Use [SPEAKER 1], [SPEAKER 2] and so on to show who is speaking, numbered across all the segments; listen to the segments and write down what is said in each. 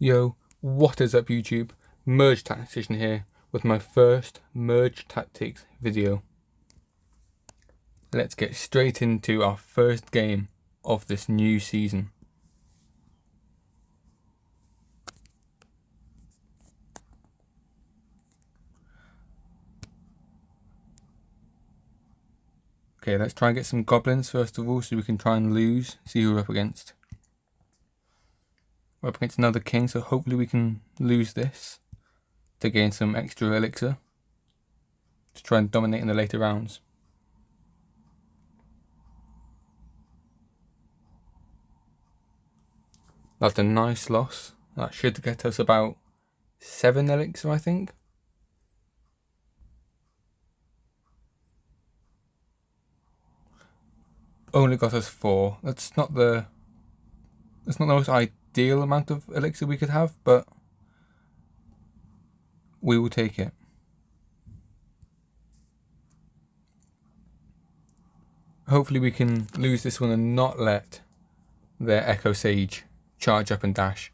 [SPEAKER 1] Yo, what is up YouTube? Merge Tactician here with my first Merge Tactics video. Let's get straight into our first game of this new season. Okay, let's try and get some goblins first of all so we can try and see who we're up against. We're up against another king, so hopefully we can lose this to gain some extra elixir to try and dominate in the later rounds. That's a nice loss. That should get us about 7 elixir, I think. Only got us 4. That's not the most ideal amount of elixir we could have, but we will take it. Hopefully we can lose this one and not let their Echo Sage charge up and dash,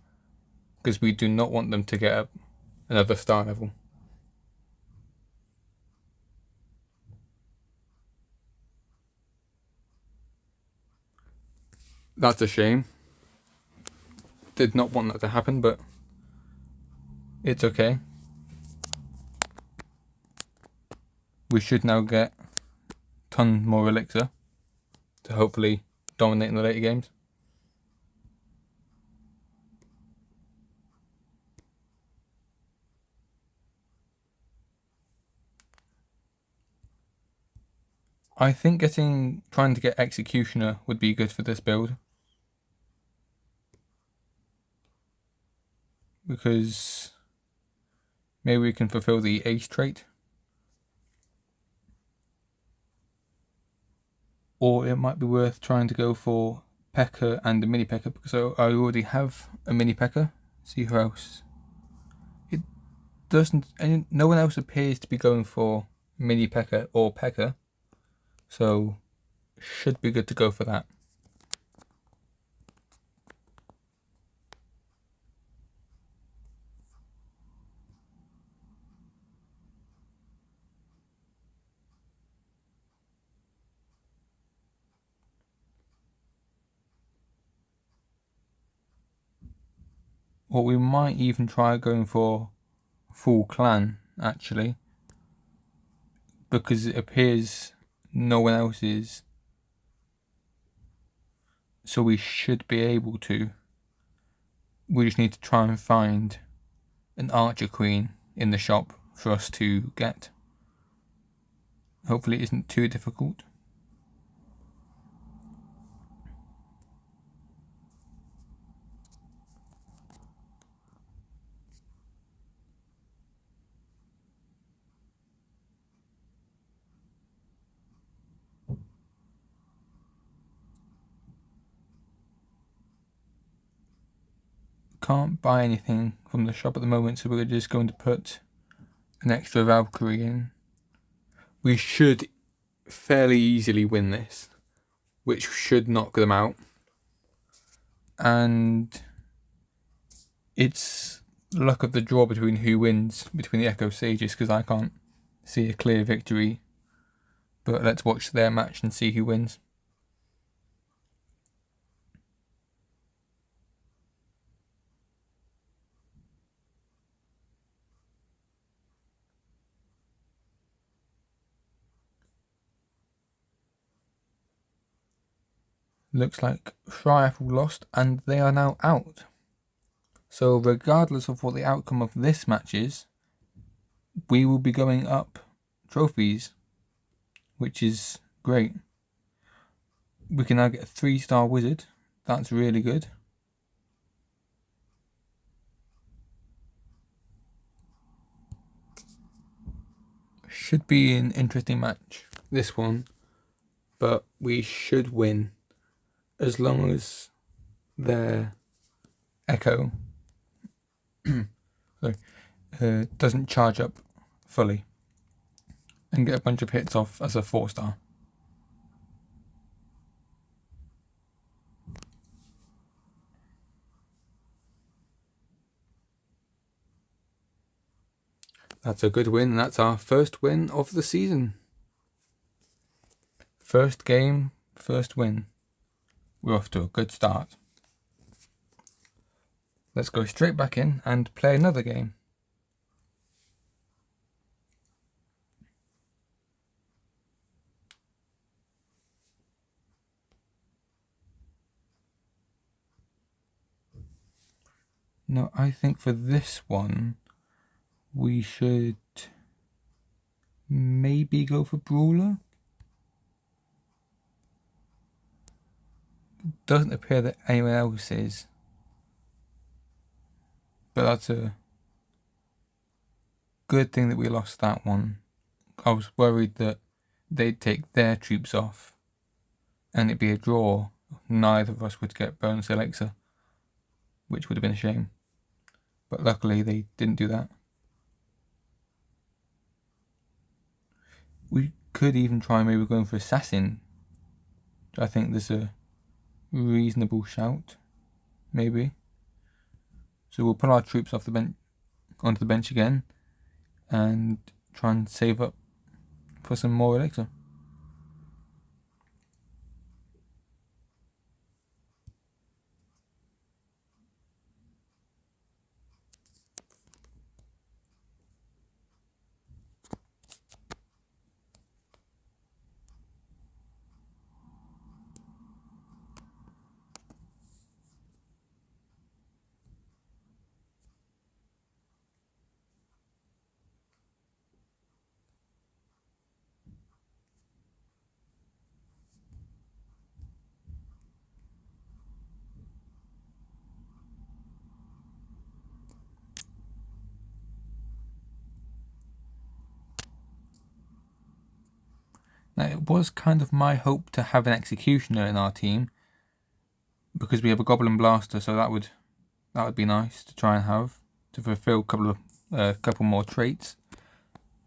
[SPEAKER 1] because we do not want them to get up another star level. That's a shame. Did not want that to happen, but it's okay. We should now get a ton more elixir to hopefully dominate in the later games. I think trying to get Executioner would be good for this build, because maybe we can fulfill the Ace trait, or it might be worth trying to go for P.E.K.K.A. and a mini P.E.K.K.A. because I already have a mini P.E.K.K.A. See who else. It doesn't, and no one else appears to be going for mini P.E.K.K.A. or P.E.K.K.A. So should be good to go for that. Or we might even try going for full clan, actually, because it appears no one else is. So we should be able to. We just need to try and find an Archer Queen in the shop for us to get. Hopefully it isn't too difficult. Can't buy anything from the shop at the moment, so we're just going to put an extra Valkyrie in. We should fairly easily win this, which should knock them out. And it's luck of the draw between who wins between the Echo Sages, because I can't see a clear victory. But let's watch their match and see who wins. Looks like Shriafel lost and they are now out. So regardless of what the outcome of this match is, we will be going up trophies, which is great. We can now get a 3-star wizard. That's really good. Should be an interesting match, this one, but we should win as long as their Echo doesn't charge up fully and get a bunch of hits off as a 4-star. That's a good win, and that's our first win of the season. First game, first win. We're off to a good start. Let's go straight back in and play another game. No, I think for this one, we should maybe go for Brawler. Doesn't appear that anyone else is. But that's a good thing that we lost that one. I was worried that they'd take their troops off and it'd be a draw. Neither of us would get bonus elixir, which would have been a shame. But luckily they didn't do that. We could even try maybe going for Assassin. I think there's a reasonable shout, maybe. So we'll put our troops off the bench onto the bench again and try and save up for some more elixir. Now, it was kind of my hope to have an Executioner in our team because we have a Goblin Blaster, so that would be nice to try and have to fulfill a couple more traits.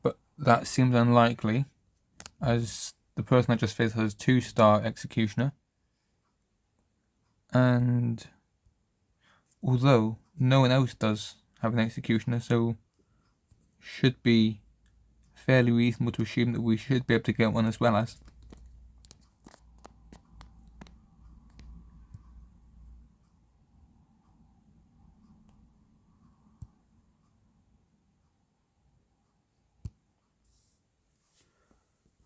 [SPEAKER 1] But that seems unlikely, as the person I just faced has 2-star Executioner, and although no one else does have an Executioner, so should be fairly reasonable to assume that we should be able to get one as well as.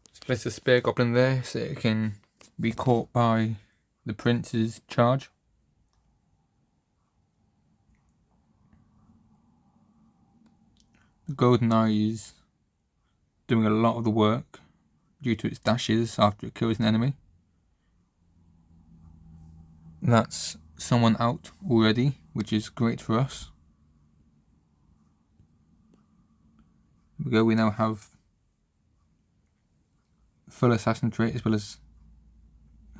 [SPEAKER 1] Let's place a Spear Goblin there so it can be caught by the Prince's charge. The Golden Eye is doing a lot of the work due to its dashes after it kills an enemy. That's someone out already, which is great for us. There we go, we now have full assassin trait as well as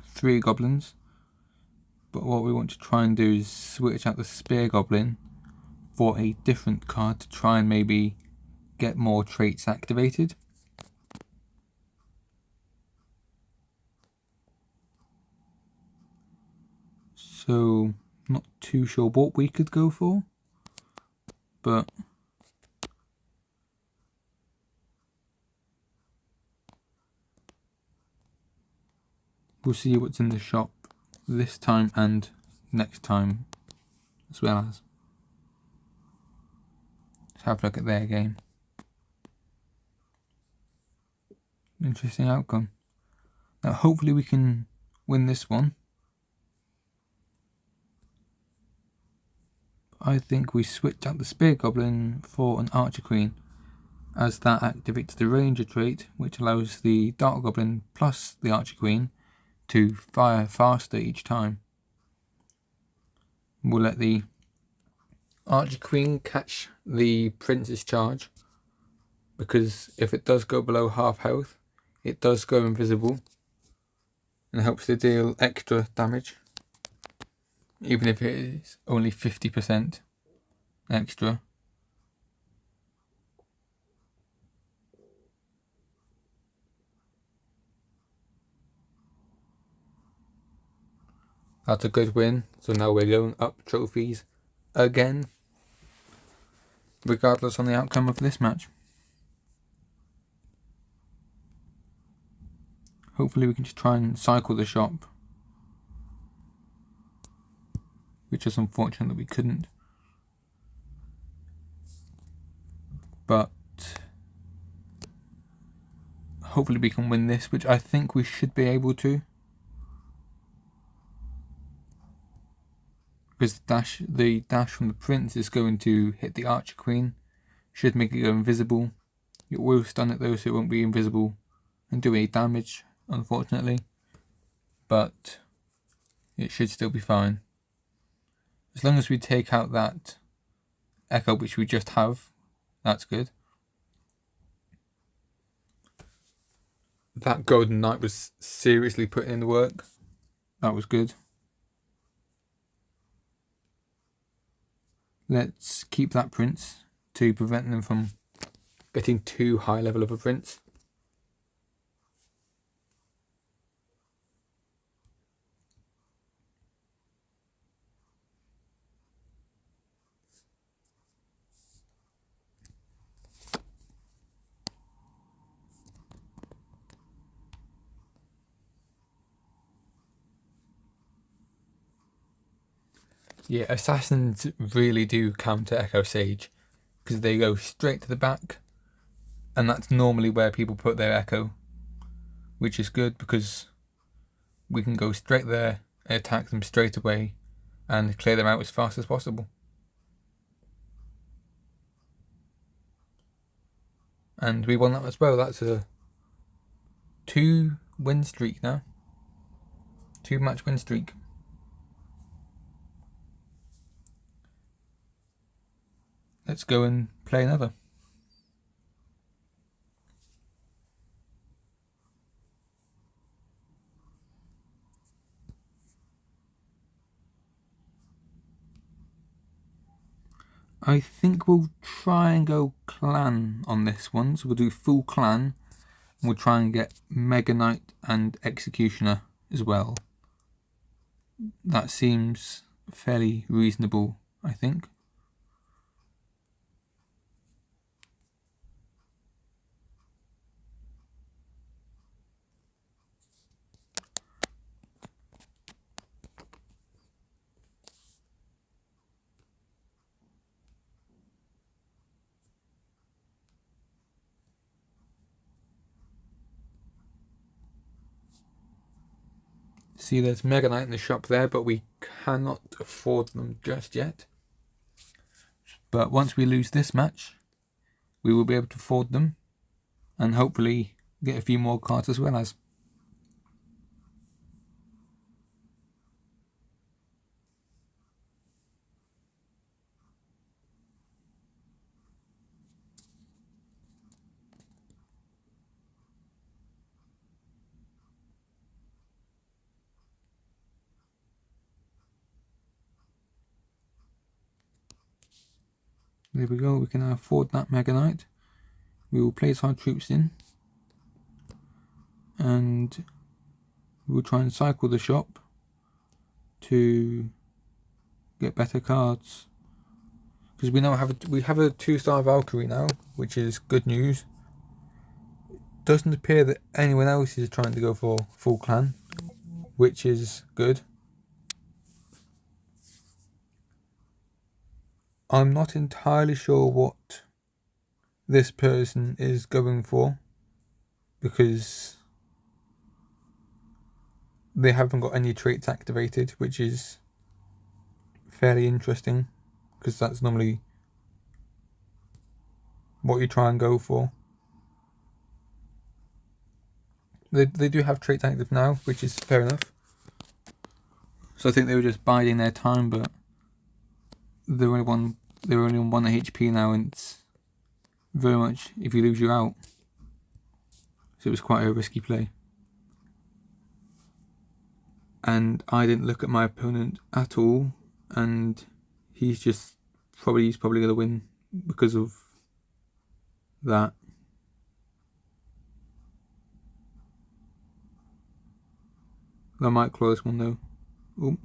[SPEAKER 1] 3 goblins. But what we want to try and do is switch out the Spear Goblin for a different card to try and maybe get more traits activated. So, not too sure what we could go for, but we'll see what's in the shop this time and next time as well as. Let's have a look at their game. Interesting outcome. Now hopefully we can win this one. I think we switch out the Spear Goblin for an Archer Queen, as that activates the Ranger trait, which allows the Dark Goblin plus the Archer Queen to fire faster each time. We'll let the Archer Queen catch the Prince's charge, because if it does go below half health, it does go invisible and helps to deal extra damage, even if it is only 50% extra. That's a good win, so now we're going up trophies again, regardless on the outcome of this match. Hopefully we can just try and cycle the shop, which is unfortunate that we couldn't. But hopefully we can win this, which I think we should be able to. Because the dash from the prince is going to hit the archer queen. Should make it go invisible. It will stun it though, so it won't be invisible and do any damage, unfortunately. But it should still be fine. As long as we take out that echo, which we just have, that's good. That golden knight was seriously putting in the work. That was good. Let's keep that prince to prevent them from getting too high level of a prince. Yeah, assassins really do counter Echo Sage because they go straight to the back, and that's normally where people put their Echo, which is good because we can go straight there and attack them straight away and clear them out as fast as possible. And we won that as well. That's a 2-win streak now. 2-match win streak. Let's go and play another. I think we'll try and go clan on this one. So we'll do full clan. And we'll try and get Mega Knight and Executioner as well. That seems fairly reasonable, I think. See, there's Mega Knight in the shop there, but we cannot afford them just yet. But once we lose this match, we will be able to afford them and hopefully get a few more cards as well as. There we go, we can now afford that Mega Knight. We will place our troops in and we will try and cycle the shop to get better cards. Because we now have a 2-star Valkyrie now, which is good news. Doesn't appear that anyone else is trying to go for full clan, which is good. I'm not entirely sure what this person is going for because they haven't got any traits activated, which is fairly interesting because that's normally what you try and go for. They do have traits active now, which is fair enough. So I think they were just biding their time, but they're only on 1 HP now, and it's very much if you lose you're out. So it was quite a risky play. And I didn't look at my opponent at all, and he's probably gonna win because of that. I might close one though. Ooh.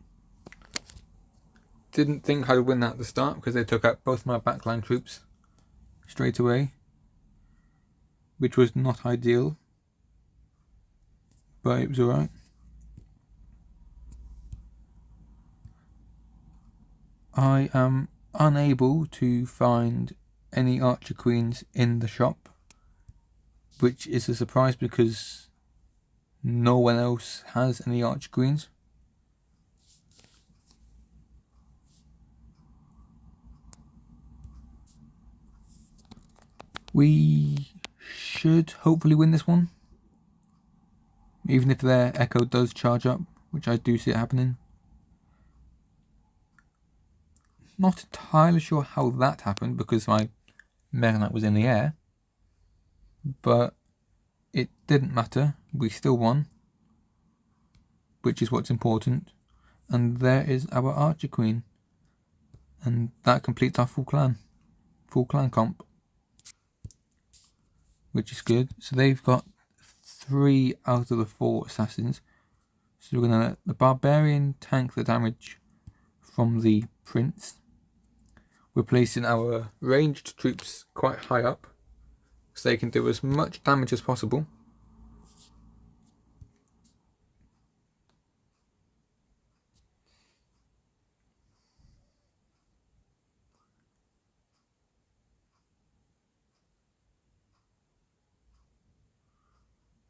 [SPEAKER 1] Didn't think I'd win that at the start because they took out both my backline troops straight away, which was not ideal. but it was alright. I am unable to find any Archer Queens in the shop, which is a surprise because no one else has any Archer Queens. We should hopefully win this one, even if their Echo does charge up, which I do see it happening. Not entirely sure how that happened because my Mega Knight was in the air, but it didn't matter. We still won, which is what's important. And there is our Archer Queen, and that completes our full clan comp, which is good. So they've got 3 out of the 4 assassins. So we're going to let the Barbarian tank the damage from the Prince. We're placing our ranged troops quite high up so they can do as much damage as possible.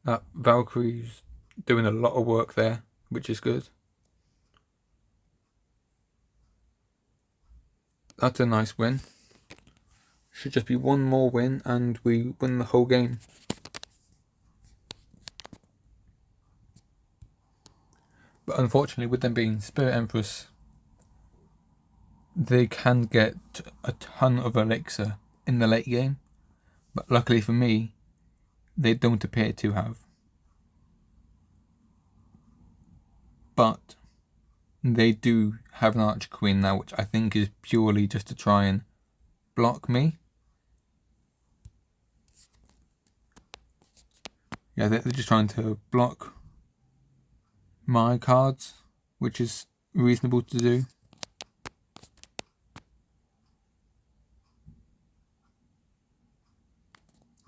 [SPEAKER 1] That Valkyrie's doing a lot of work there, which is good. That's a nice win. Should just be one more win and we win the whole game. But unfortunately, with them being Spirit Empress, they can get a ton of elixir in the late game. But luckily for me, they don't appear to have. But they do have an Archer Queen now, which I think is purely just to try and block me. Yeah, they're just trying to block my cards, which is reasonable to do.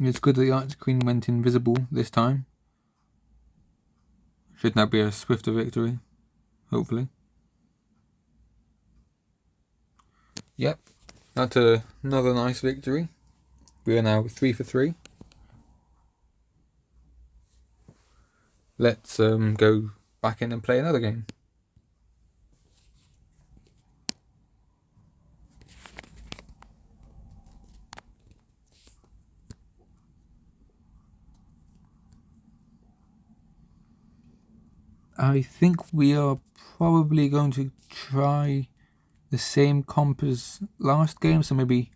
[SPEAKER 1] It's good that the Archer Queen went invisible this time. Should now be a swifter victory, hopefully. Yep, that's another nice victory. We are now 3 for 3. Let's go back in and play another game. I think we are probably going to try the same comp as last game, so maybe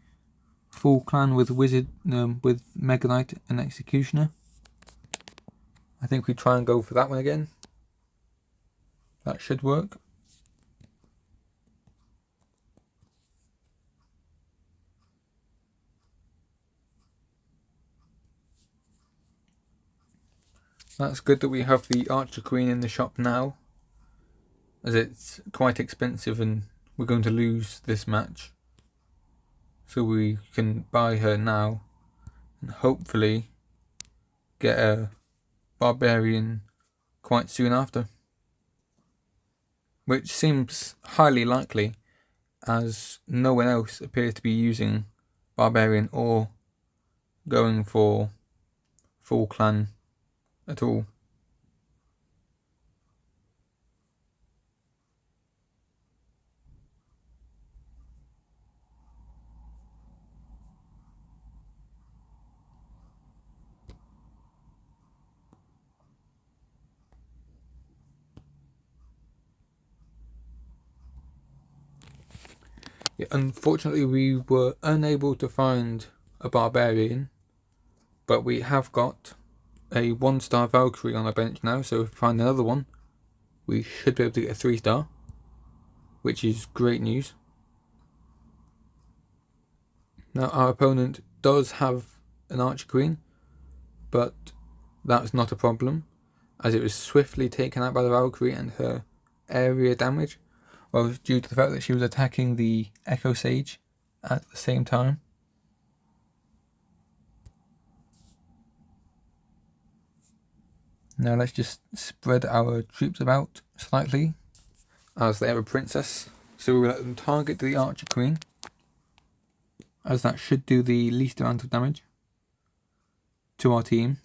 [SPEAKER 1] full clan with Wizard, with Mega Knight and Executioner. I think we try and go for that one again. That should work. That's good that we have the Archer Queen in the shop now, as it's quite expensive and we're going to lose this match. So we can buy her now and hopefully get a Barbarian quite soon after. Which seems highly likely, as no one else appears to be using Barbarian or going for full clan at all. Yeah, unfortunately, we were unable to find a Barbarian, but we have got a 1-star Valkyrie on our bench now, so if we find another one, we should be able to get a 3-star, which is great news. Now, our opponent does have an Archer Queen, but that's not a problem, as it was swiftly taken out by the Valkyrie and her area damage, well, due to the fact that she was attacking the Echo Sage at the same time. Now let's just spread our troops about slightly, as they have a princess. So we'll let them target the archer queen, as that should do the least amount of damage to our team.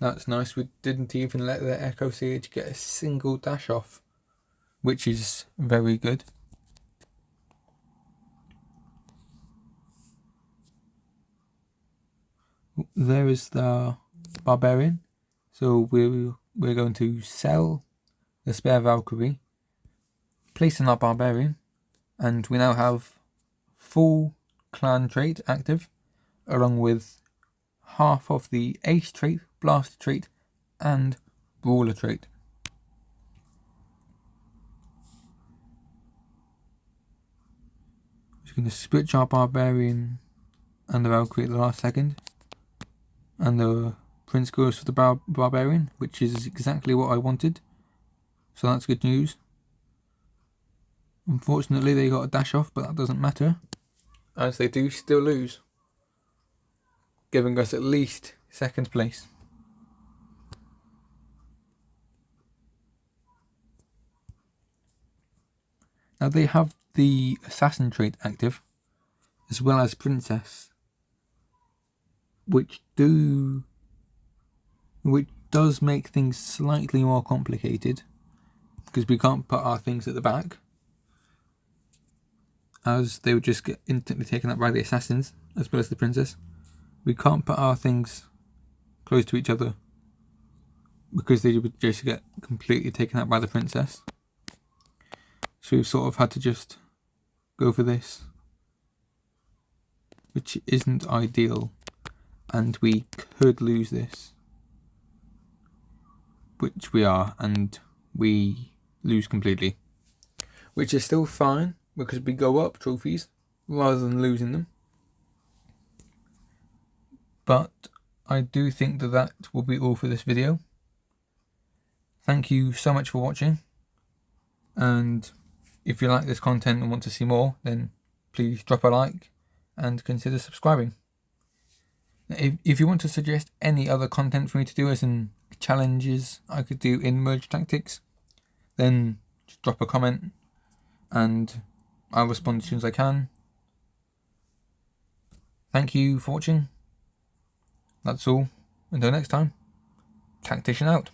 [SPEAKER 1] That's nice. We didn't even let the Echo Siege get a single dash off, which is very good. There is the Barbarian. So we're going to sell the spare Valkyrie, place in our Barbarian, and we now have full clan trait active, along with half of the Ace trait, Blaster trait, and Brawler trait. Just going to switch our Barbarian and the Valkyrie at the last second, and the Prince goes for the Barbarian, which is exactly what I wanted, so that's good news. Unfortunately they got a dash off, but that doesn't matter, as they do still lose, giving us at least second place. Now they have the Assassin trait active, as well as Princess, which does make things slightly more complicated, because we can't put our things at the back, as they would just get instantly taken up by the assassins, as well as the princess. We can't put our things close to each other, because they would just get completely taken up by the princess. So we've sort of had to just go for this, which isn't ideal, and we could lose this, which we are, and we lose completely, which is still fine because we go up trophies rather than losing them. But I do think that will be all for this video. Thank you so much for watching, and if you like this content and want to see more, then please drop a like and consider subscribing. If you want to suggest any other content for me to do, as in challenges I could do in Merge Tactics, then just drop a comment and I'll respond as soon as I can. Thank you for watching. That's all. Until next time, Tactician out.